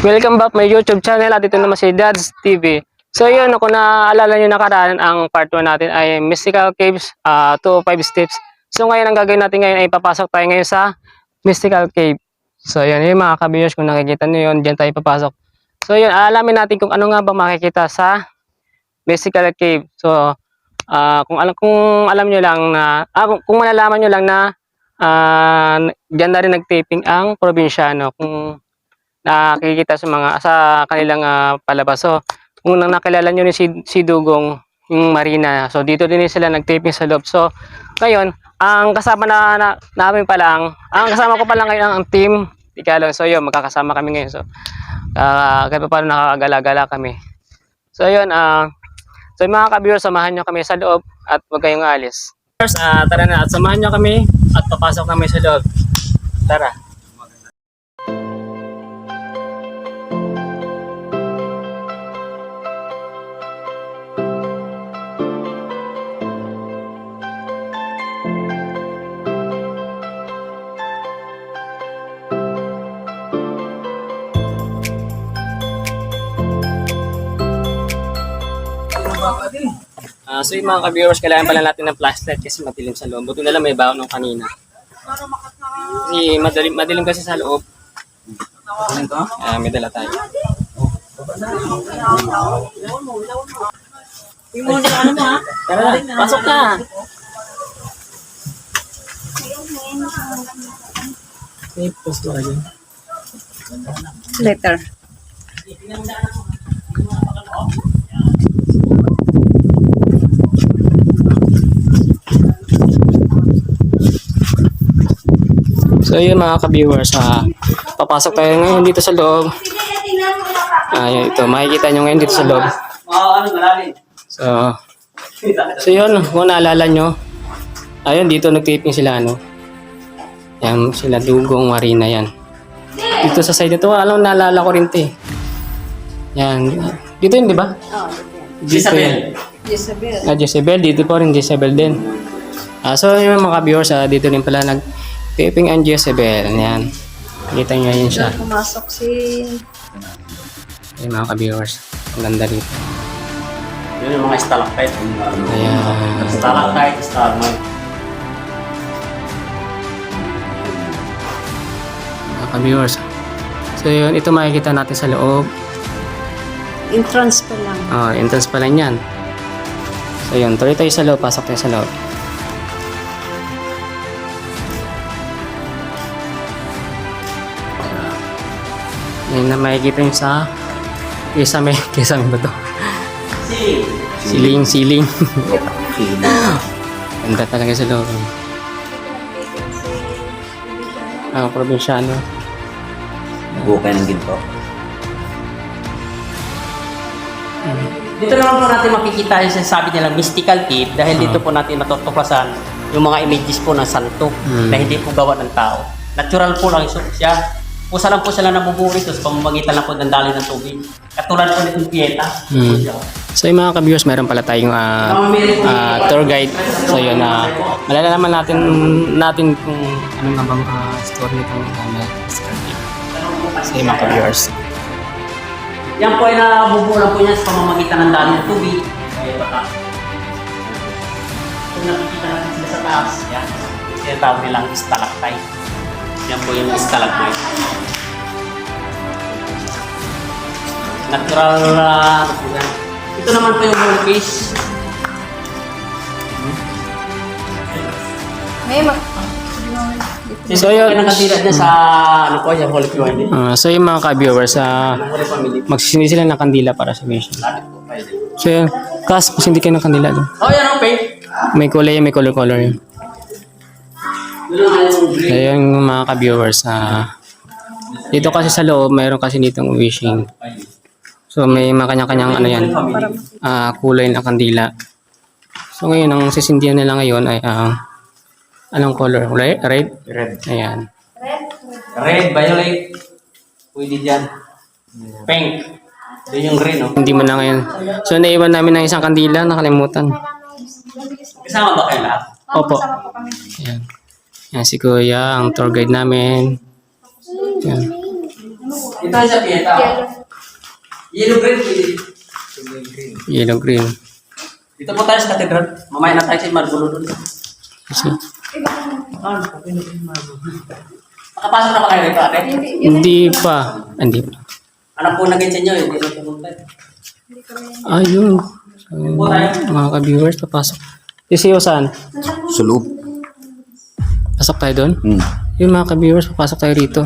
Welcome back my YouTube channel at ito naman si Dad's TV. So yun, kung naaalala nyo nakaraan, ang part 1 natin ay Mystical Caves 2 o 5 steps. So ngayon, ang gagawin natin ngayon ay papasok tayo ngayon sa Mystical Cave. So yun, yung mga kabiyos, kung nakikita nyo yun, dyan tayo papasok. So yun, alamin natin kung ano nga ba makikita sa Mystical Cave. So kung alam nyo lang na, kung malalaman nyo lang na dyan na rin nagtaping ang probinsyano, kung nakikita sa kanilang palabas. So, kung nakilala nyo ni si Dugong, yung Marina. So, dito din sila nag-taping sa loob. So, ngayon, ang kasama namin pa lang, ang kasama ko pa lang ngayon ang team Tikalon. So, yun, magkakasama kami ngayon. So, kahit pa paano nakakagala-gala kami. So, yun, so mga ka-viewers, samahan nyo kami sa loob at huwag kayong alis. Tara na, at samahan nyo kami at papasok kami sa loob. Tara. So yung mga ka-viewers, kailangan pala natin ng flashlight kasi madilim sa loob. Buti na lang may baon nung kanina. Kasi madilim kasi sa loob. May dala tayo. Tara, pasok na! Later. So yun mga ka-viewers, papasok tayo ngayon dito sa loob. Ito, makikita nyo ngayon dito sa loob. So yun, kung naalala nyo, ayun dito nagtaping sila yan sila Dugong, Marina yan. Dito sa side nito, naalala ko rin ito yan, dito yun di ba? Dito yan. Jezebel, dito po rin Jezebel din. So yung mga ka-viewers, dito rin pala taping ang Jezebel. Yan. Kita nyo yun siya. Pumasok si... Ayun mga ka-viewers. Ang ganda dito. Yun yung mga stalactite. Ayan. Stalactite, stalagmite. Mga ka-viewers. So yun, ito makikita natin sa loob. Entrance pa lang. Entrance pa lang yan. So yun, tuloy tayo sa loob. Pasok tayo sa loob. Yan na makikita nyo sa kisame ba ito? Siling. Ganda talaga sa loob. Probinsyano. Bukay ng ginto. Dito naman po natin makikita yung sinasabi nilang mystical cave dahil dito po natin matutuklasan yung mga images po ng santo na hindi po gawa ng tao. Natural po lang siya. Pusa lang po sila nabubuo ito sa pamamagitan lang po ng daloy ng tubig. Katulad po nitong Pieta. So yung mga ka-viewers, meron pala tayong tour guide. So yun, malalaman natin kung ano nga bang story nitong so yung mga ka-viewers. Yan po ay nabubuo lang po niya sa pamamagitan ng daloy ng tubig. Kung nakikita natin sila sa taas, yan. Tinatawag nilang stalactite. Yan po yung stalagmite. Natural ito naman po yung whole fish. So yun, nakatira na sa yung Holy Family. so yung mga ka-viewers, magsisindi sila ng kandila para sa mission. So yun, kas, pasindi kayo ng kandila doon. Yan okay. May kulay, may color yun. Ayun mga ka-viewers, dito kasi sa loob, mayroon kasi ditong wishing. So may mga kanya-kanyang kulay ng kandila. So ngayon, ang sisindihan nila ngayon ay anong color? Red? Ayan. Red, violet. Pwede dyan. Pink. Doon yung green, no? Hindi mo na ngayon. So naiwan namin ng isang kandila, nakalimutan. Kasama ba kayo lahat? Opo. Ayan. Yan si Kuya, ang tour guide namin. Yan. Ito ay sa piyeta. Yellow green. Yellow green. Dito po tayo sa cathedral. Mamaya na tayo sa Margulo doon. Kasi, Nakapasok na ba kayo dito, ate? hindi pa. Hindi pa. Anak po naging sa inyo, hindi na pumunta. Ayun. So, mga ka-viewers, papasok. Si saan? Sa loob. Pasok tayo doon? Hmm. Yung mga ka-viewers, papasok tayo rito.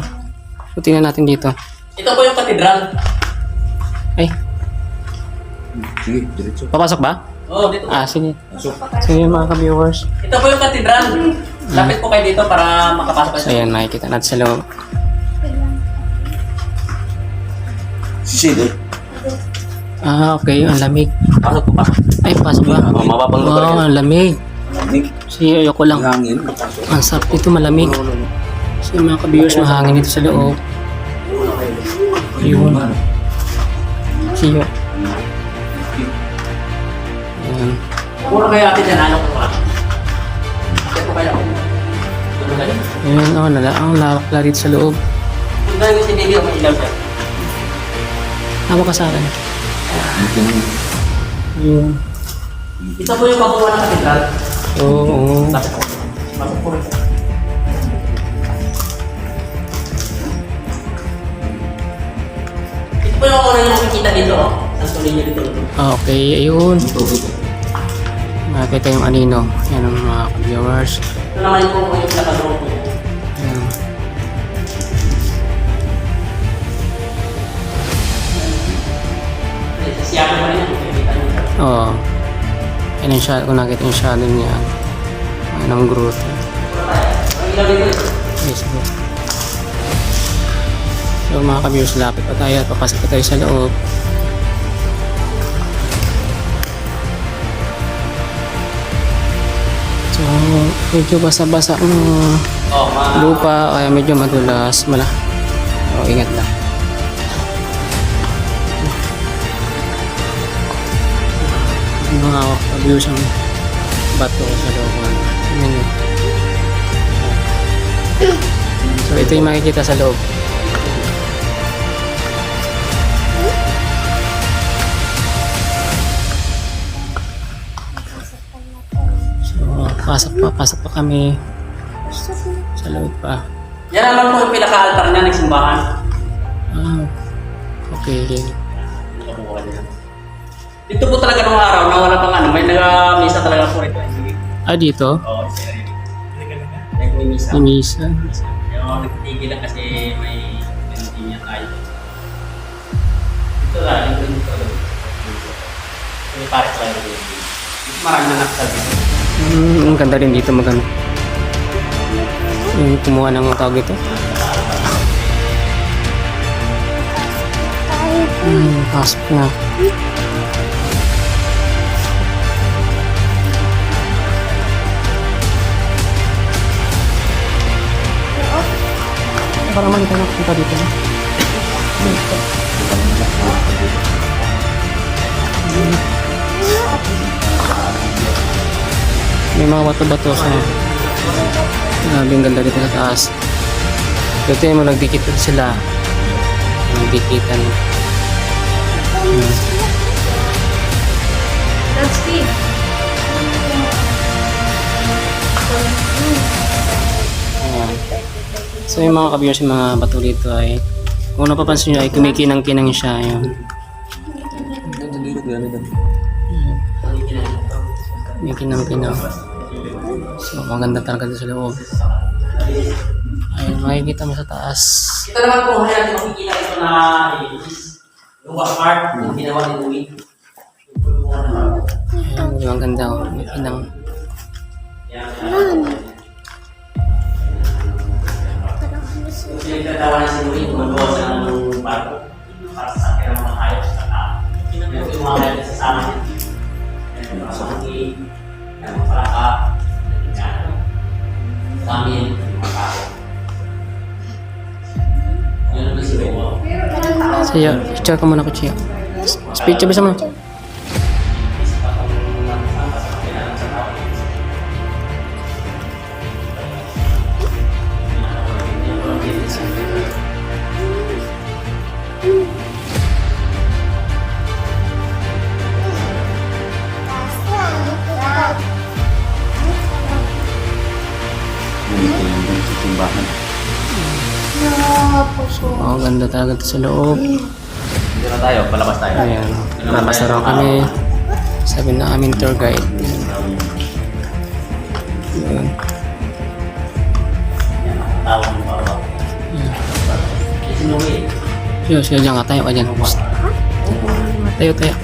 So, tingnan natin dito. Ito po yung katedral. Ay, Sige, diretso. papasok ba? Oo, dito. Sige. Sige mga ka-viewers. Ito po yung katedral. Lapit po kayo dito para makapasok kayo. So, ayan, makikita natin sa loob. Sige. Okay. Ang lamig. Pasok po, pasok. Ay, pasok ba? Mababang lugar Wow, yan. ang lamig. Lamig. Sige, ayoko lang. Hangin. Ang sarap dito, malamig. So, mga ka-viewers, mahangin dito sa loob. Yun. Siyo. Ayan. Puro kayo ate dyan, ano po ba? Ate po kayo. Ano kayo? Ayan, ang lawak na dito sa loob. Kung dahil si Baby, may ilaw siya. Tama ka sa akin. Yun. Ito po yung pagkuha ng katedral. Oo. Pasok po. Pasok po. Ito po yung una yung makikita dito. Ang tuloy niyo dito. Okay, ayun. Makita yung anino. Yan ang mga viewers. Ito naman yung po yung nakadrop po. Ayan. Sa siyapa pa rin yan. Makikita niyo. Oo. Yan ang shadow. Kung nakita yung shadow niya. Ayan ang growth. Ang ilaw dito. Yes, bro. So mga ka-viewers, lapit pa tayo at papasok pa tayo sa loob. So, medyo basa-basa ang Oh, mga lupa, kaya medyo madulas. Ingat lang. Mga ka-viewers ang bato sa loob. Tingnan nyo. So, ito yung makikita sa loob. So, pasok pa kami sa loob pa. yan naman po yung pinaka-altar niya ng simbahan. Okay. Dito po talaga nung araw na wala pang ano, may nag-misa talaga po ito. Dito? Oo, siya rin. May misa. May misa. Yung nagtitigil lang kasi may hindi niya tayo. Dito lang, dito. May pares lang rin. Dito marami na nakasal dito. Ang ganda rin dito maganda. Yung kumuha ng tawag ito. Pasok na. Para makita na kita dito. May mga bato-bato sa grabe ang ganda dito sa taas. Dito yung mga nagdikit sila. Nagdikitan. That's speed. Ayan. So yung mga ka-viewers, yung mga bato dito ay kung napapansin nyo ay kumikinang-kinang siya. Yun. Kumikinang-kinang. So maganda talaga dito sa loob. Ayun, makikita mo sa taas. Ito naman po, kaya natin makikita ito na luwa art yung ginawa ni Louie. Ayun, ang ganda. Kumikinang. Yung pinagtatawa na si Louie, gumagawa siya ng bago para sa akin ang mga hayop sa tao. Yung mga hayop sa sama niya. Yung mga sangki, yung mga palaka, sa amin, yung mga tao. Yun naman si Louie. Siya, picture ka muna ko siya. Picture bisa mo. Simbahan. Oh, ganda talaga ito sa loob. Dito na tayo, palabas tayo. Ayan. Labas na raw kami. Sabi na aming tour guide. Ayan. Tawang bawang. Isinuwi. Sige, dyan ka. Tayo ka dyan. Tayo, tayo.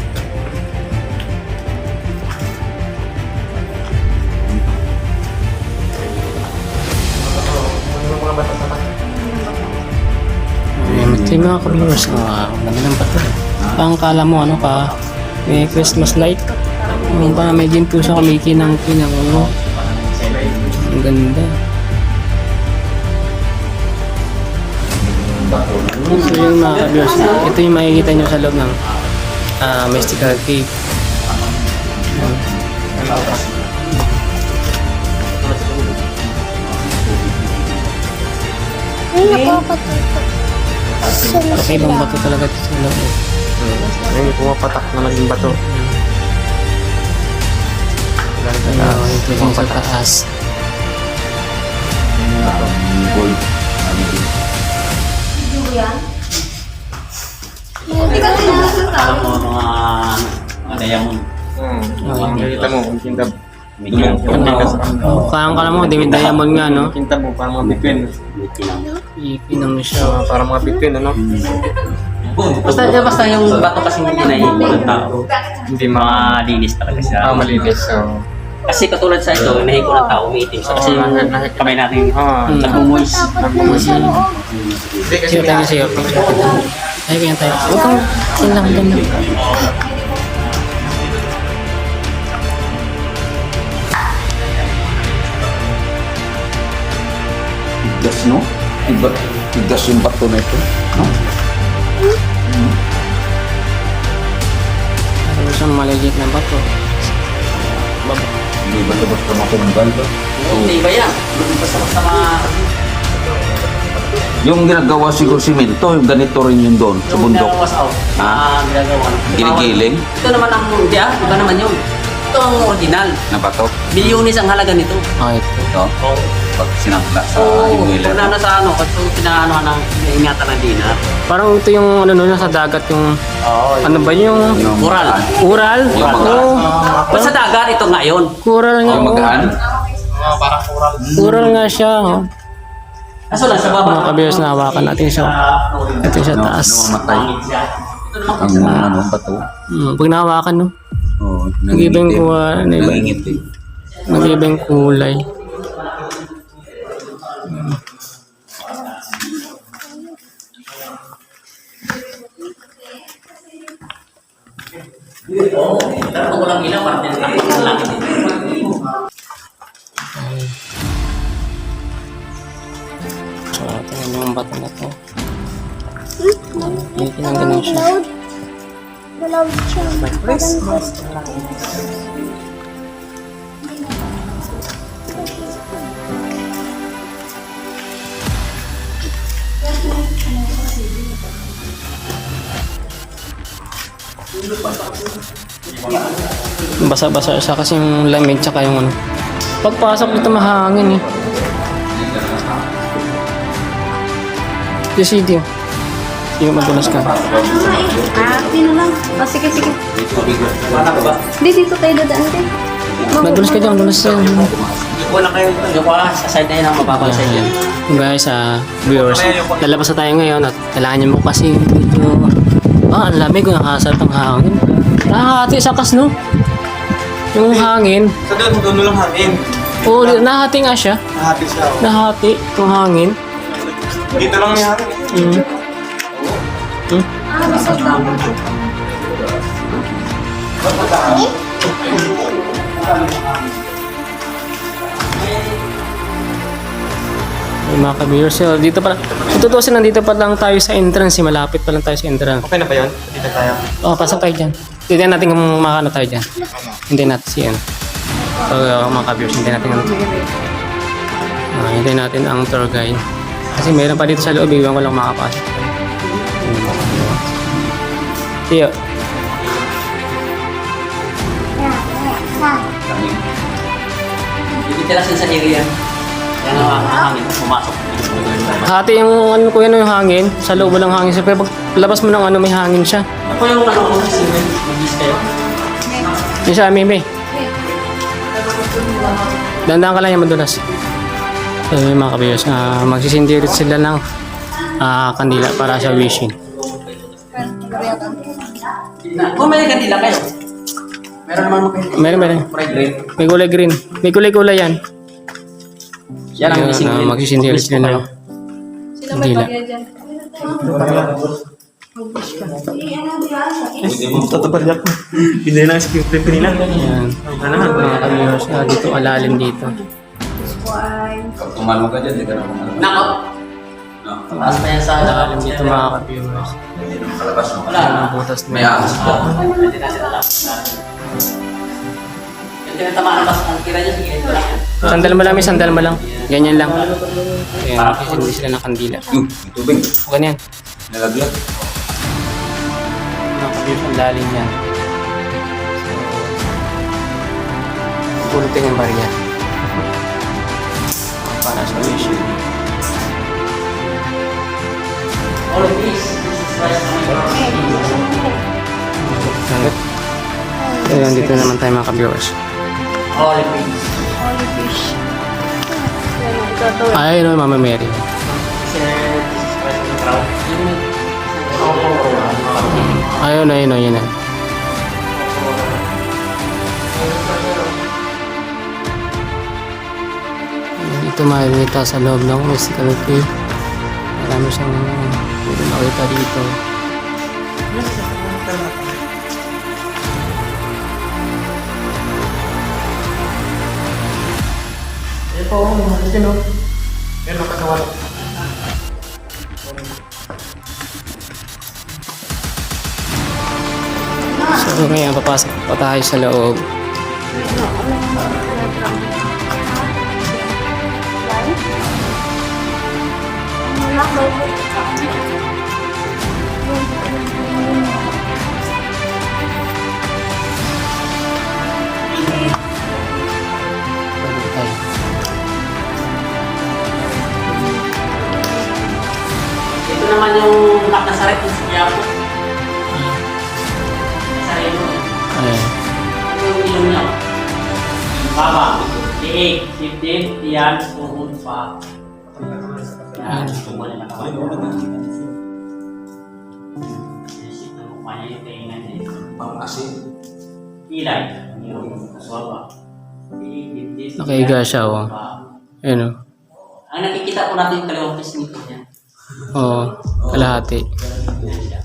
Ayan, ito yung mga ka-viewers. Ganda ng bato. Ang kala mo, ano ka, may Christmas light. Yung pa, may ginto siya kumikinang-kinang. Ano? Ang ganda. So yung mga ka-viewers, ito yung makikita nyo sa loob ng mystical cave. Ay, nakakatuto. Kakaibang bato talaga ito sa loob. Ayun, pumapatak naman yung bato. Ayun, ito yung sa taas. Gold. Alam mo mga diamond. Nakikita mo, kung kintab. Parang kala mo, diamond nga, no? Kintab mo, parang mga bituin. Ipinang siya. Parang mga bituin, ano? Basta yung bato kasi hindi nahihipo ng tao. Hindi Mga linis talaga siya. malinis. So, Kasi katulad sa ito, nahihipo ng tao, umiitim siya. Kasi yung kamay natin, nag-moist. hindi kasi Sige tayo, sige. Ay, kaya tayo. Huwag kang kailangan ganda. Tigas, no? Tigas yung bato na ito. No? Ano siyang maligit na bato. Hindi ba ito basta makunggal ba? Hindi ba yan? Basta mga... Yung ginagawa siguro simento, yung ganito rin yun doon sa bundok. was out. Ginagawa. Ginigiling Ito naman ang mundya, iba naman yun. Ito ang original. na bato. Milyones ang halaga nito. Okay. Ito, pag sinangla sa yung wheeler. Kung na sa ano, kasi pinaano ng ingatan ng dinar. Parang ito yung ano nun, sa dagat yung... Oo. Ano ba yung... Yung Ural. Ural? Yung magaan. Oo. Pag sa dagat, ito nga yun. Ural nga. Yung magaan. Ural nga siya. Oh. Kaso lang sa baba. Mga kabiyos na hawakan natin siya. Ito siya taas. Namamatay. Ang ano, bato. Pag nahawakan, no? Oh, Nag-iba yung kuha. Nangingiti. Nag-iba yung kulay. Kung walang ilaw, parang tinatapos ng langit. So, tingnan mo yung bato na to. May kinangganan siya. Malawd siya. Basa-basa siya kasi yung lamig tsaka yung ano. Pagpasok dito mahangin eh. Yung CD. Sige, madulas ka. Sino lang? Sige, sige. Hindi, dito tayo dadaan din. Madulas ka dyan, madulas yan. Wala kayo ito. Sa side na yun ang mababang side yan. Guys, viewers, lalabas na tayo ngayon at kailangan niyo mo kasi medyo... ang lamig kung nakasarap ang hangin. Nakahati sa kas, no? Yung hangin. sa doon lang hangin. Oo, nahati nga siya. Nahati siya. Nahati yung hangin. Dito lang may hangin. Mm. Mm. Ay, mga ka-viewers, so, dito pala. Tutusin, nandito pa lang tayo sa entrance. Malapit pa lang tayo sa entrance. Okay na ba yun? Dito tayo. Pasok tayo dyan. Tignan natin kung makano tayo dyan. Hindi natin siya. So, mga ka-viewers, hindi natin ano. Hindi natin ang tour guide. Kasi meron pa dito sa loob, iwan ko lang makapasok. Tiyo. Ibitilasin sa area. Yan ang hangin, pumasok. Hati yung ano ko yan, yung hangin. Sa loob walang hangin. Siyempre pag labas mo ng ano, may hangin siya. Ako yung ano, single, mag-is kayo. Yung sa amin, Dandaan ka lang yung madulas. So yun mga kabiyos, magsisindirit sila ng kandila para sa wishing. Kung may kandila kayo, meron naman mo kayo. Meron. Fried green. May kulay green. May kulay-kulay yan. Yan ang missing green. Magsisindirit sila ng Sino may kandila. bagay dyan? Tatapad niya ako. Hindi lang sa clip kanina. Ayan. Mga kabiyos, dito alalim dito. Pag tumalong ka dyan, di ka na kumalong. Nako. Taas pa yan sa Alalim dito mga kabiyos. Hindi na makalabas, no? Wala na. Butas May na. ahas pa. Hindi natin alam. Yung tinatamaan na ang tira niya, sige, ito lang yan. Sandal mo lang. Ganyan lang. Ayan, magsisindirit sila ng kandila. Yung tubig. Ganyan. Nalaglag. Mga kabiyos, ang lalim yan. So, pulutin yung barya. Para sa wishing. All of these, this is rice Sangat. Ayan, dito naman tayo mga ka-viewers. All of these. Holy fish. Ito. Ay, no, Mama Mary. This is rice and crown. Ayun. Dito makikita sa loob ng mystical cave. Marami siyang pwede makita dito. So ngayon, papasok pa tayo sa loob. Pwede tayo. Ito naman yung Nazaret ng Santiago. Nazaret mo. Ayan. Ano yung ilong niya? Baba, liig, dibdib, tiyan, tuhod pa. Yan, tungo na naman. Isip na mukha niya yung kaingan niya. Pang-asin. Kilay, yung baba. Liig, dibdib, tiyan, Nakahiga siya, oh. tuhod pa. Ayan o. Ang nakikita po natin yung kalawang pisnito niya. Oo, kalahati. Yan siya.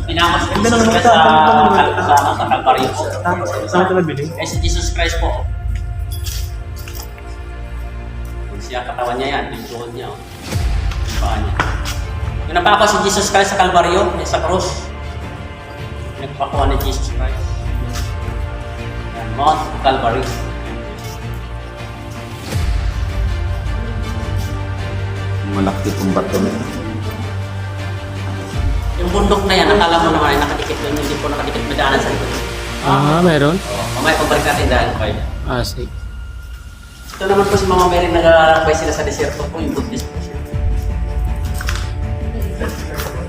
Pinakos ko sa Calvary po. Saan ito nabili? Eh si Jesus Christ po. Siya katawan niya yan, yung tuhod niya. Yung paa niya. Yung napako si Jesus Christ sa Calvario, sa cross. Nagpakuha ni Jesus Christ. Yan, Mount Calvary. Malaki itong bato na ito. Yung bundok na yan, akala mo naman ay nakadikit doon, hindi po nakadikit madaanan sa likod. Meron? Mamaya pabalik natin dahil ko kayo. Sige. Ito naman po si Mama Mary, nag-aalakbay sila sa desierto po, yung Buddhist po siya.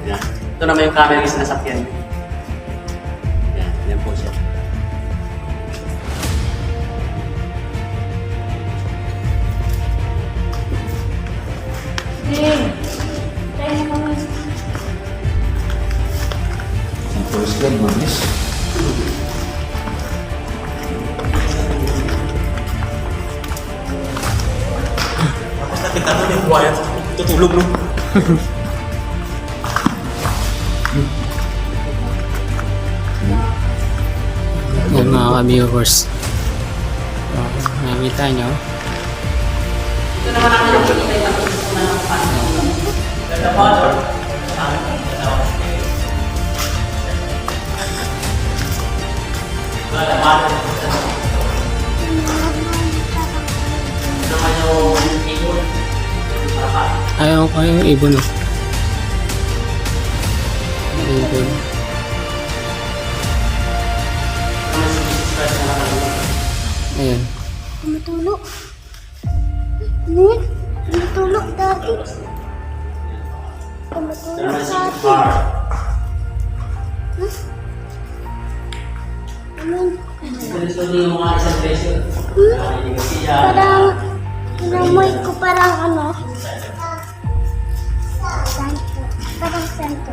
Yan. Ito naman yung camera yung sinasakyan. Yan, yan po siya. Ang forest guard, mabilis. Nakita mo yung quiet. Tutulog, no? Yan mga ka-viewers. So, nakikita nyo. Ito naman ang nakikita yung tapos na ng paano. The Father. The Father. Ayaw ko yung ibon. Oh. Ibon. Ayan. Tumatulog. Ano yan? Tumatulog dati. Tumatulog dati. Ano yan? Parang, inamoy ko parang ano? Santo. Parang santo.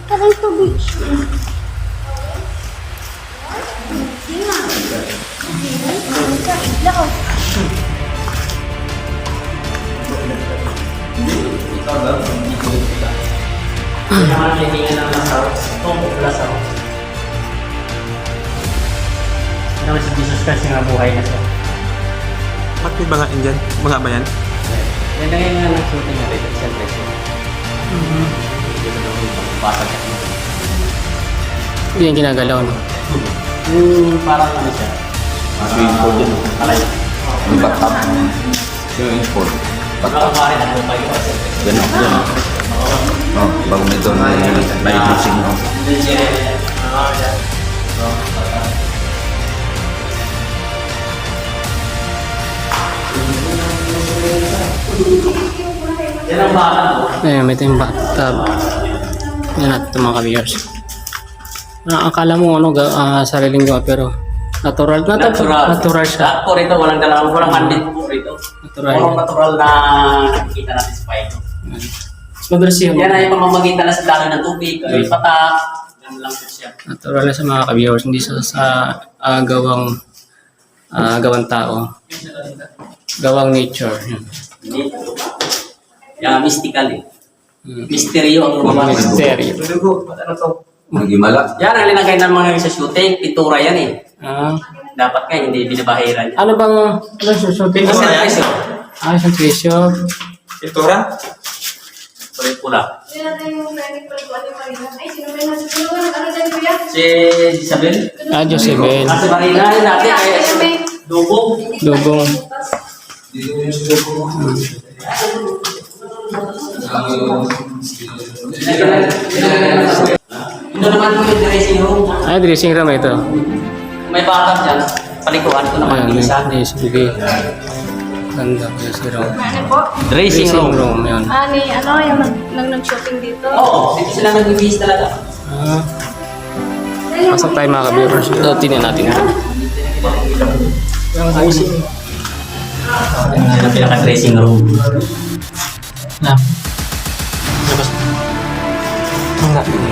Parang tubig. Yung mga kaibigan ng lasaw, tumpok lasaw. Ano naman si Jesus Christ yung buhay na siya. Ba't may mga Indian? Mga ba yan? Yan na ngayon nga nag-shooting natin at siyempre siya. Hindi ko naman pasag kasi. Hindi yung ginagalaw, no? Parang ano siya. Swimming pool din. Alay. Yung bathtub. Swimming pool. Baka kumari na kung kayo kasi. Ganun, ganun. Oh, bago nito may dressing room. Yan ang baka mo. Ayan, may ito yung bathtub. Yan natin ito mga ka-viewers. Akala mo ano, sariling gawa pero natural siya. Lahat po rito, walang mandit po rito. Natural. Walang natural na nakikita natin sa paito. Mas mabilis yun. Yan ay pamamagitan na sa daloy ng tubig, ay patak. Yan lang po siya. Natural na sa mga ka-viewers, hindi sa gawang tao. Gawang nature. Yan. Yan, mystical eh. Misteryo ang lumabas. Mystery. Magimala. Yan ang linagay ng mga sa shooting, pintura yan eh. Dapat nga hindi binabahiran yan. Ano bang shooting? Kasi guys, Isang tissue. Pintura? kulay pula. Si Isabel? Josebel. Kasi Marina yun natin kaya dugong. Dugong. Ito naman po yung dressing room. Dressing room ito. May bakap dyan. Palikuan ko naman Ayan, isa. sige. Ganda dressing room. Ano po? Dressing room. Yun. Ano, yung nag-shooting dito? Oo, dito sila nag-ibis talaga. Pasok tayo mga ka-viewers. Ito, tingnan natin. Yan ang pinaka-dressing room. Labas.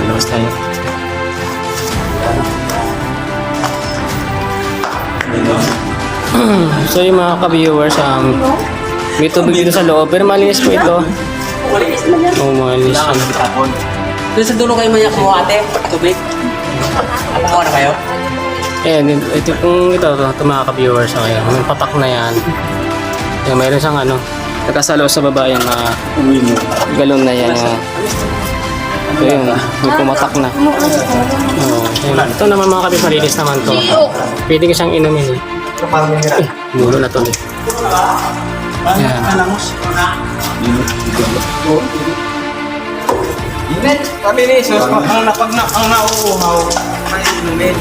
Labas tayo. So yung mga ka-viewers, may tubig dito sa loob, pero malinis po ito. Oo, malinis siya. Doon sa dulo kayo mayak mo ate, tubig. Kumuha na kayo? Ito kung ito mga ka-viewers, okay, may patak na yan. Yung mayroon siyang nagkasalo sa baba yung mga galon na yan. Ito yun, may pumatak na. Ito naman mga ka-viewers, malinis naman to. Pwede ka siyang inumin eh. Mulo na to eh. Yan. Kami ni Jesus, ang nauuhaw, may inumin.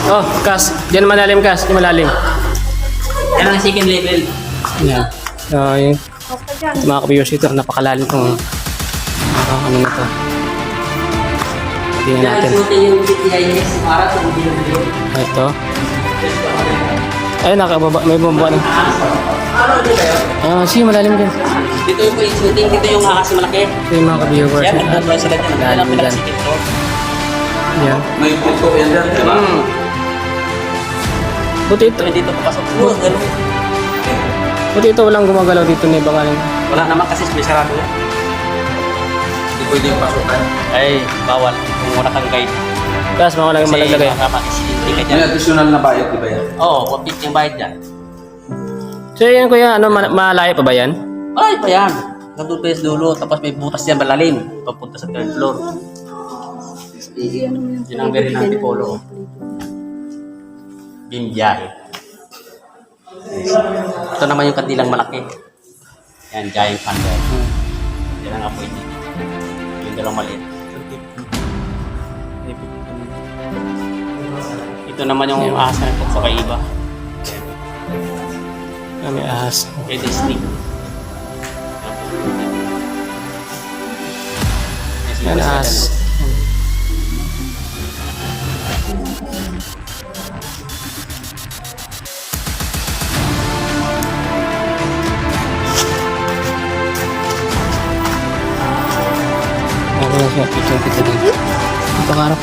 Oh, Kas. Diyan malalim, Kas. Diyan malalim. Yan ang second level. Yan. Yung mga ka-viewers ito, napakalalim itong ano na to. Tingnan Yan ang natin. shooting yung BTIS, para sa video. Ito. Ay, may bumaba na. Ano dito kayo? Sige, malalim din. Dito yung shooting, dito yung hakas malaki. Ito yung mga ka-viewers. Yan, nagdadroy sila dyan. Malalim Nagdadroy dyan. second floor. Yan. May puto yan dyan, di ba? Buti ito. Dito papasok. Oo, ganun. Buti ito walang gumagalaw dito na ibang alin. Wala naman kasi may sarado yan. Hindi pwede yung pasukan. Ay, bawal. Kung wala kang guide. Kas, mga walang malaglagay. Kasi baka matisilindi ka May dyan. additional na bayad, di ba yan? Oo, 150 yung bayad dyan. So yan kuya, malayo pa ba yan? Ay, pa yan. Nandun pa yung dulo. Tapos may butas dyan malalim. Papunta sa third floor. Yan ang very ng Tipolo. Bimbiyahe. Ito naman yung kandilang malaki. Yan, giant panda. Yan ang apoy niya. Yung dalawang maliit. Ito naman yung ahas na ito sa kaiba. May ahas. Ito yung snake. Yan, ahas. Ako na siya, picture din. Ito karap.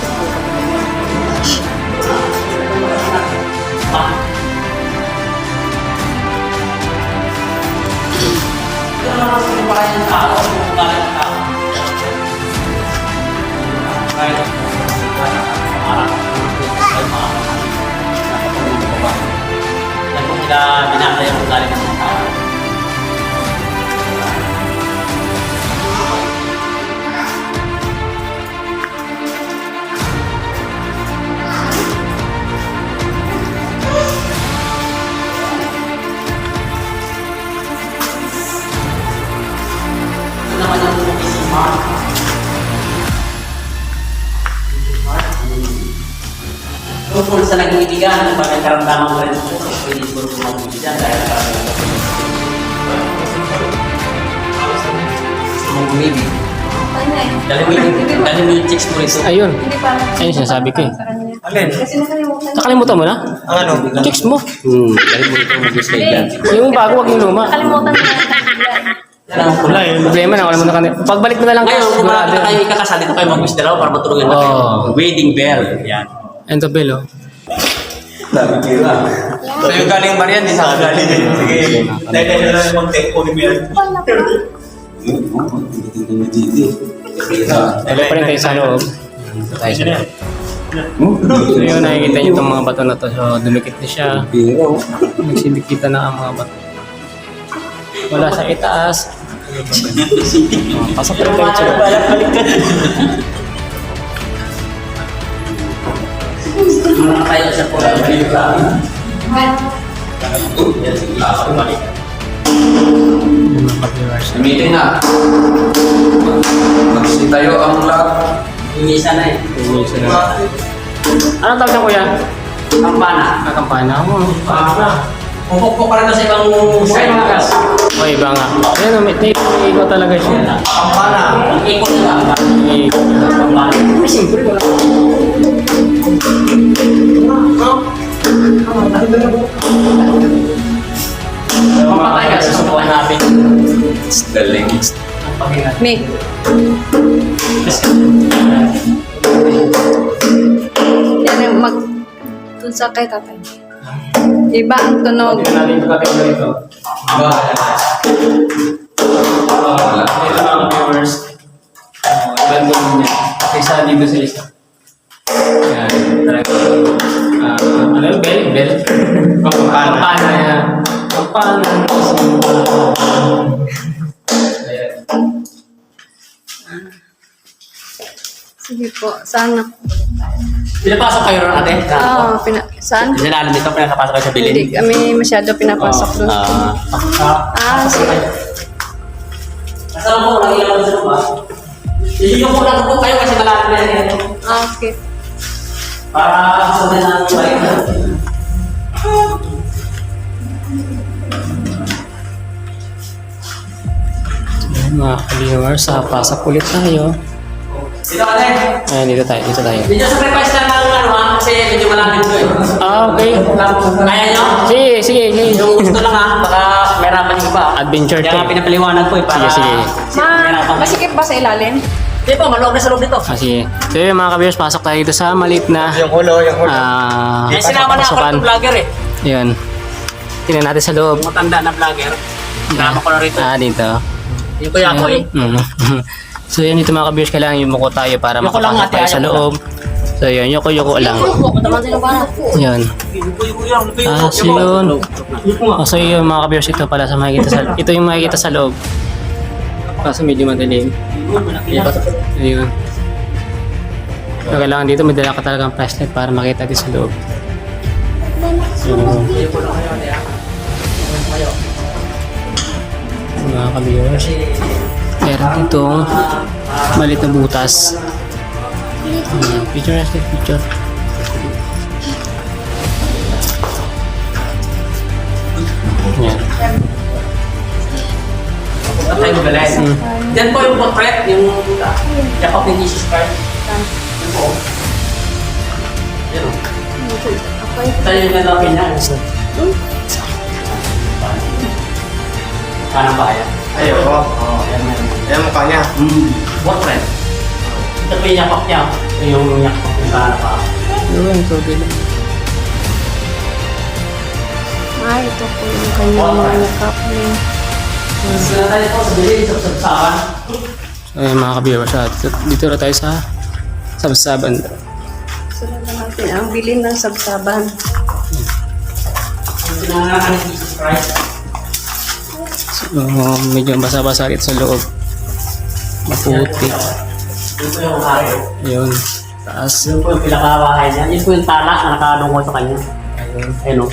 Ito naman yung parang yung tao. Yung parang yung tao. Kahit yan po sila binakaya kung galing ng mga tao. Ito naman yung Mark. Tungkol sa nag-iibigan, kung bakit karamdaman ko rin po, pwede po rin mag-iibigan dahil umibig. Dali mo yung chicks mo rito. Ayun. Hindi pa. Ayun, sinasabi ko eh. Alin? Kasi nakalimutan. Nakalimutan mo na? Ang ano? Chicks mo. Dali mo rito mag-slide dyan. Yung bago, wag yung luma. Nakalimutan ko na. Wala yung problema na, wala mo na kanina. Pagbalik mo na lang Ngayon, kung sigurado. marami kayo ikakasal, dito kayo mag-wish dalawa para matulungan na kayo. Oh. Wedding bell. Yan. And the bell, oh. So yung galing Marian, di sa galing. Sige. Dahil na lang yung konti. Kunin mo yan. Wala pa rin tayo sa loob. Tayo sa loob. So yun, nakikita niyo itong mga bato na to. So, dumikit na siya. Nagsidikita na ang mga bato. Wala sa itaas. Pasok pa rin tayo sa loob. Mga tayo sa pula. Pumili na. Magsitayo ang lahat. Yung isa na eh. Anong tawag niya, kuya? Kampana. Kakampana. Pupukpok pa rin sa ibang side mga gas. O, iba nga. Ayan, may ikaw talaga siya. Kampana. Ang ikot nila. Kampana. Ay, siyempre, wala. Mapatay ka sa subukan namin. Galing. Me. Yan yung dun sa kay tatay. Iba ang tunog. Hindi natin ipapatay mo rito. Ito mga viewers. Ibang gawin niya. Isa dito sa isa. Yan. Talaga. Ano yung bell? Bell? Kampana yan. Kampana. Ayan. Sige po, sana. Pinapasok kayo ron ate? Oo, saan? Sa ilalim dito, pinapasok kayo sa bilin? Hindi kami masyado pinapasok doon. Sige. Kasama po, lagi naman sa loob. Iiyo po lang po kayo kasi malalim na yan. Okay. Para sa din ang balik na. Ayan, mga ka-viewers, pasok ulit tayo. Dito ate. Ayan, dito tayo. Medyo sacrifice lang ng ano ha, kasi medyo malalim ko eh. Okay. Kaya nyo? Sige. Yung gusto lang ha, baka merapan yung iba. Adventure Kaya nga tape. pinapaliwanag ko eh, para... Sige. Masikip ba sa ilalim? Hindi po, maluwag na sa loob nito. Sige. So yun mga ka-viewers, pasok tayo dito sa maliit na Yung ulo, yung ulo. Eh, sinama na ako pasukan. ng vlogger eh. Yun. Tingnan natin sa loob. Matanda na vlogger. Sinama ko na rito. Dito. Yung kuya ko eh. So yun, dito mga ka-viewers, kailangan yumuko tayo para Yuko lang, makapasok ate, tayo sa ayaw ko loob. So yun, yuko lang. Naman sino ba na? Yun. So yun. So yun mga ka-viewers, ito pala sa makikita sa ito yung makikita sa loob. Kaso medyo madilim. Ayun. So kailangan dito may dala ka talagang flashlight para makita din sa loob. So, mga ka-viewers. Meron ditong maliit na butas. Picture natin, picture. Yan. At tayo magaling. Diyan po yung portrait, yung yakap ni Jesus Christ. Yan po. Yan o. Tayo yung lalapin niya. Kanang bayan. Ayaw ko. Oo. Ayan mukha niya. Portrait. Ito po yung yakap niya. Ito yung yakap yung kanang pa. Yun, tubig lang. Ay, ito po yung kanyang mga yakap niya. Sila tayo po sa bilhin, sa sabsaban. Ayun mga ka-viewers, dito na tayo sa Sabsaban. Sunod na natin ang bilin ng sabsaban. Yung pinangalan ni Jesus Christ. So, medyo basa-basa rin sa loob. Maputi. Yun po yung hari. Yun. Taas. Yun po yung pinakawahay niya. Yun po yung tala na nakalungkot sa kanya. Ayun o.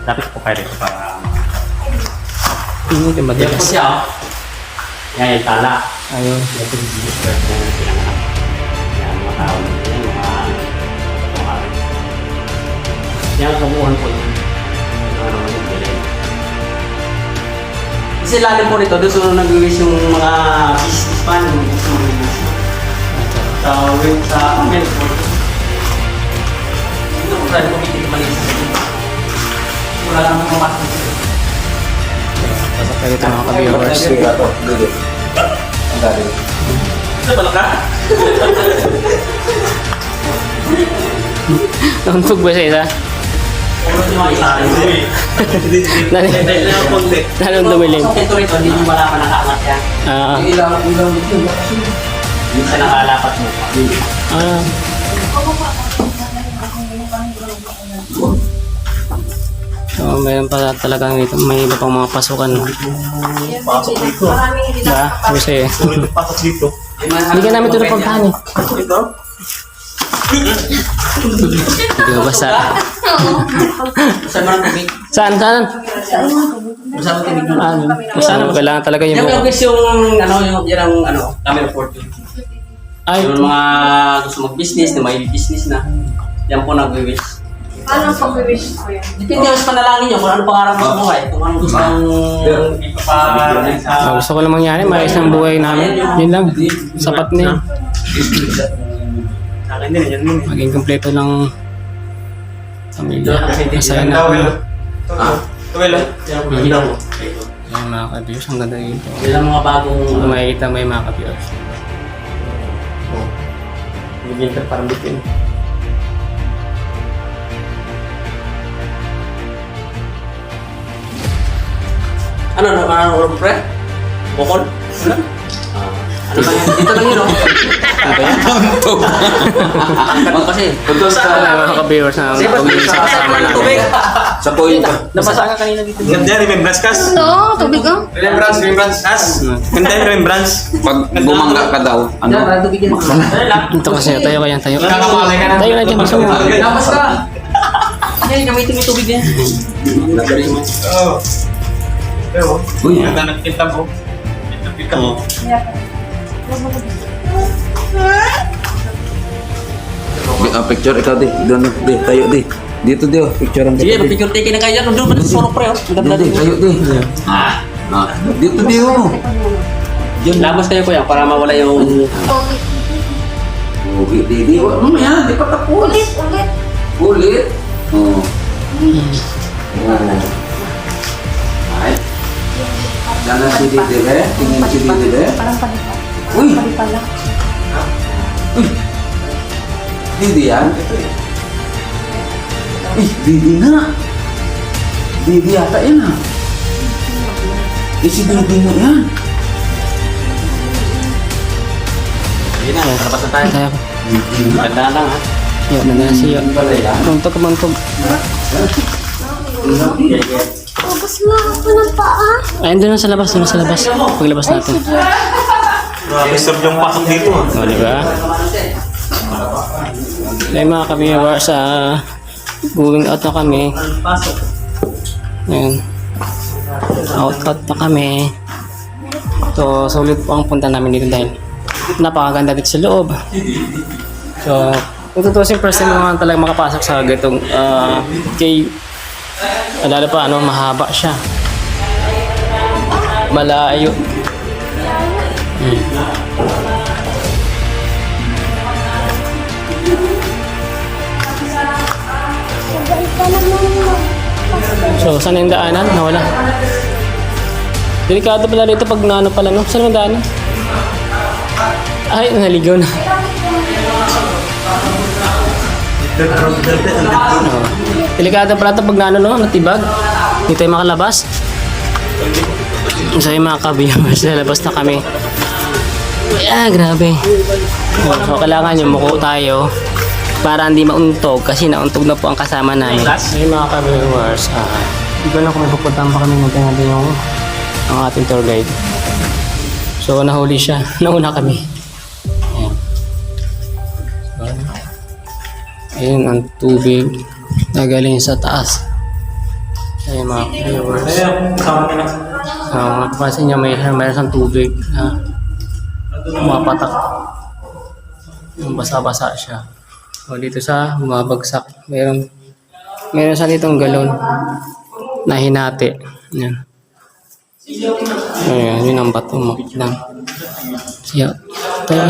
Dapat po kayo rito para... Hindi Yan po madalas. siya o. Yan yung tala. Ayun. Yan po yung Jesus Christ na pinangalan. Yan mga tao na yan. Mga hari. Yan ang kabuuan po yun. Ano naman yung bilhin. Kasi lalim po rito, doon sunod nag-wish yung mga businessman. Yung gusto mag-wish. Sa amin po. Dito po tayo kumitin yung maliit sa dito. Wala lang mga pasok dito. Pasok tayo dito mga ka-viewers. Ang galing. Ito pala ka? Nauntog ba siya isa? Puro yung mga isa. Dahil nung dumilim. Ito rito, hindi mo wala ka nakaangat yan. Ilang Sa nakalapat mo. Ah. So, meron pa talagang dito. May iba pang mga pasukan. Diba? Kasi, Pasok dito. hindi ka namin ito napagtahan eh. Ito? Hindi ko basta. Saan mo ng tubig? Saan? Saan mo tubig mo? Saan? Kailangan talaga yung Yan buo. yung guys yung yan ang camera photo. Ay, Yung mga gusto mag-business, na may business na. Yan po nag-wish. Paano pag-wish ko yan? Depende sa panalangin nyo kung anong pangarap mo sa buhay. Kung anong gusto mong ipapalit gusto ko lang mangyari. Maayos ng buhay namin. Yun lang. Sapat na yun. Akin din, yan din. Maging kompleto ng pamilya. Masaya na ako. Tuwelo. Yung mga ka-viewers, ang ganda dito. Yan ang mga bagong Kung makikita mo yung mga ka-viewers. bigyan ka parang bitin. Ano, pre? Bukol? Ano ba yun? Dito lang yun, oh. Ano ba yan? Angkat mo kasi. Mga ka-viewers na pag-ibig sa kasama namin. Sa point ka. Nabasa ka kanina dito. Ganda, remembrance kas. Ito, tubig oh. Remembrance kas. Ganda yung remembrance. Pag bumangga ka daw, ano? Diyan, parang tubig yan. Dali lang. Ito kasi, tayo kaya tayo. Kakamalay ka na. Tayo na dyan, gusto mo. Labas ka. Yan, gamitin mo yung tubig yan. Oo. Pero, Uy. ganda nagkita mo. Kita mo. Picture ikaw di. Doon di, tayo di. Dito di, picture ang Sige, mag-picture taking na kayo. Doon ba na solo pre, oh. Ang ganda Di, dito. tayo di. Ah, dito di oh. Labas kayo kuya para mawala yung... Ugi di di. Mamaya, di pa tapos. Ulit. Oh. Ay. Jangan si Didi deh, tingin si Didi deh. Parang palipat. Uy, Palipala. uy. Didi yan? Ih, Didi na. Didi yata yan ah. Si Didi na yan. Sige na, labas na tayo. Tayo. Ganda lang ha. Yun, na siya. Tuntog ka mantog. Ubus na ako ng paa. Ayun, doon na sa labas, doon na sa labas. Paglabas natin. Grabe, serve yung pasok dito. O, di ba? Ay, mga ka-viewers, going out na kami. Pasok. Ayun. Out na kami. So, sulit po ang punta namin dito dahil napakaganda dito sa loob. So, kung tutusin, first time naman talaga makapasok sa ganitong cave. Lalo pa, mahaba siya. Malayo. So, saan yung daanan? Nawala. Delikado pala dito pag naano pala, no? Saan yung daanan? Ay, naligaw na. Delikado pala ito pag naano, no? Natibag. Hindi tayo makalabas. So, yung mga ka-viewers, lalabas na kami. Grabe. So, kailangan yung muko tayo para hindi mauntog kasi nauntog na po ang kasama namin. So, yung mga ka-viewers, hindi ko lang kung may pupuntahan pa kami natin yung ang ating tour guide. So, nahuli siya. Nauna kami. Ayun, ang tubig na galing sa taas. Ayun, mga viewers. Mapapansin niyo, mayroon siyang tubig na pumapatak. Basa-basa siya. O, dito sa bumabagsak. Meron siya ditong galon na hinati. Yan. Ayan, yun ang bato mo lang. Siya, tayo.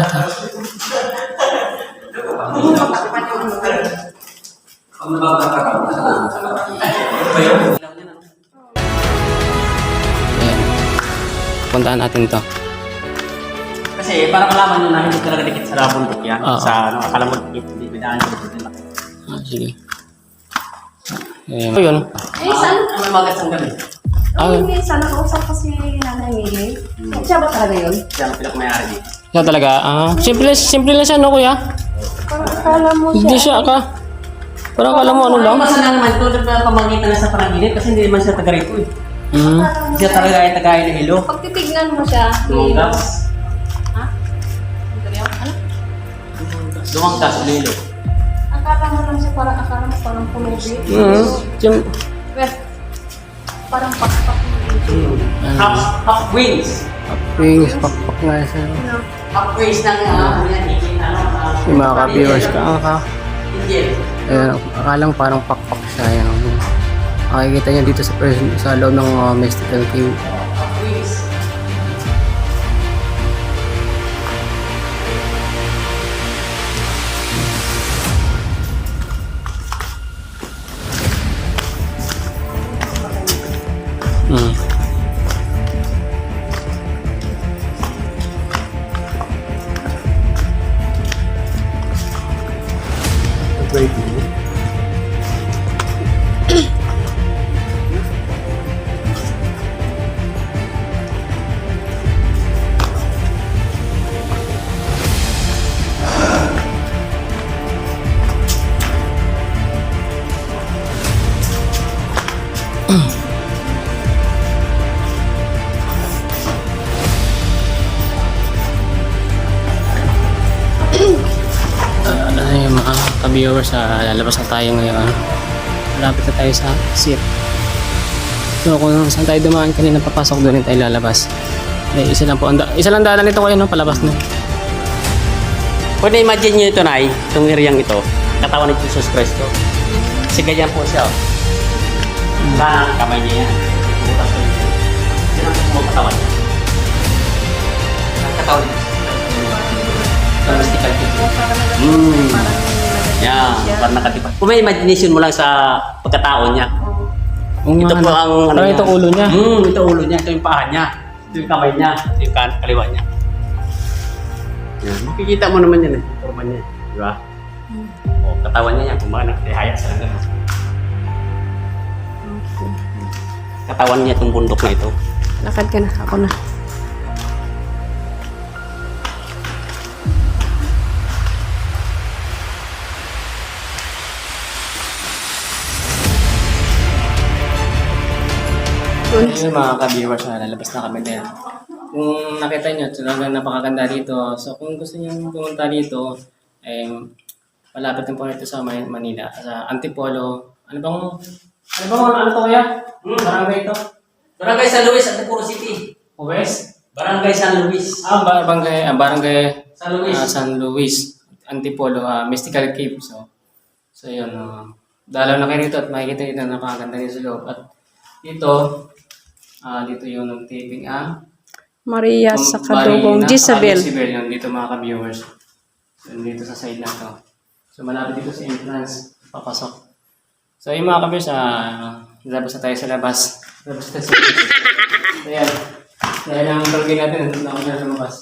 Ayan. Puntaan natin to. Kasi para malaman nyo na hindi talaga dikit sa bundok yan. Oo. Sa akala mo dikit, hindi bidaan nyo dikit nila. Sige. Ayan. So, yun. Eh, saan? May magas ang gabi. Hindi, sana kausap ko si Nanay Mili. Siya ba talaga yun? Siya ang pinakamayari dito. Siya talaga. Simple lang siya, no, kuya? Parang akala mo Hindi siya parang akala mo ano lang. Basta naman ito, pamagitan na sa panaginip kasi hindi naman siya taga rito eh. Hmm. Siya talaga ay taga Iloilo. Pag titignan mo siya, Dumanggas. Ha? Ano? Dumanggas, Iloilo. Akala mo lang siya, parang pulubi. Well, parang pakpak mo yun. Half wings. Wings, pakpak nga siya. Half wings ng Yung mga ka-viewers ka. Indian. Ayan, akalang parang pakpak siya. Ayan. Makikita niya dito sa loob ng mystical cave. Half wings. Hmm. Ay, mga ka-viewers, lalabas na tayo ngayon. Malapit na tayo sa exit. So kung saan tayo dumaan kanina papasok, doon tayo lalabas. Isa lang daanan nito kayo, no? Palabas na. Pwede imagine nyo ito, Nay, itong areang ito, katawan ni Jesus Cristo. Kasi ganyan po siya. Ang kamay niya yan. Bukas ko yun. Yan ang katawan niya. Ang katawan niya. Mystical figure. Yan, parang nakatipan. Kung may imagination mo lang sa pagkatao niya. Ito po ang parang ito ulo niya. Ito ulo niya, ito yung paa niya. Ito yung kamay niya, ito yung kaliwa niya. Yan, makikita mo naman yan eh, forma niya. Di ba? O, katawan niya yan, kung baka nakatihaya sa lang gano'n. Katawan niya itong bundok na ito. Lakad ka na, ako na. Yung mga ka-viewers, lalabas na kami din. Kung nakita nyo, talagang napakaganda dito. So kung gusto nyo pumunta dito, malapit din po ito sa Manila, sa Antipolo. Ano to kaya? Barangay ito? Barangay San Luis, Antipolo City. West? Barangay San Luis. Barangay San Luis. San Luis, Antipolo, Mystical Cave. So yun, dalaw na kayo rito at makikita dito na napakaganda rin sa loob. At dito, dito yung nag-taping Maria sa Kadugong, Jezabel. Yun, dito mga ka-viewers. So, dito sa side na to. So malapit dito sa entrance, papasok. So yung mga ka-viewers, labas na tayo sa labas. Labas na tayo sa labas. So yan. Dahil ang talagay natin, nandun na ako na lumabas.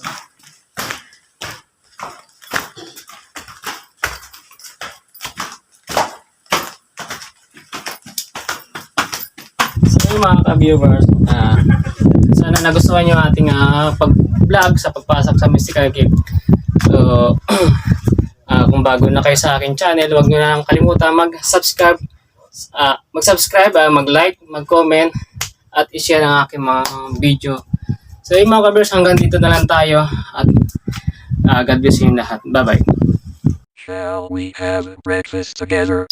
So yung mga ka-viewers, sana nagustuhan nyo ating pag-vlog sa pagpasok sa Mystical Cave. So, kung bago na kayo sa aking channel, huwag nyo na kalimutan mag-subscribe, mag-like, mag-comment, at i-share ang aking mga video. So yung mga ka-viewers, hanggang dito na lang tayo at God bless you lahat. Bye-bye. Shall we have breakfast together?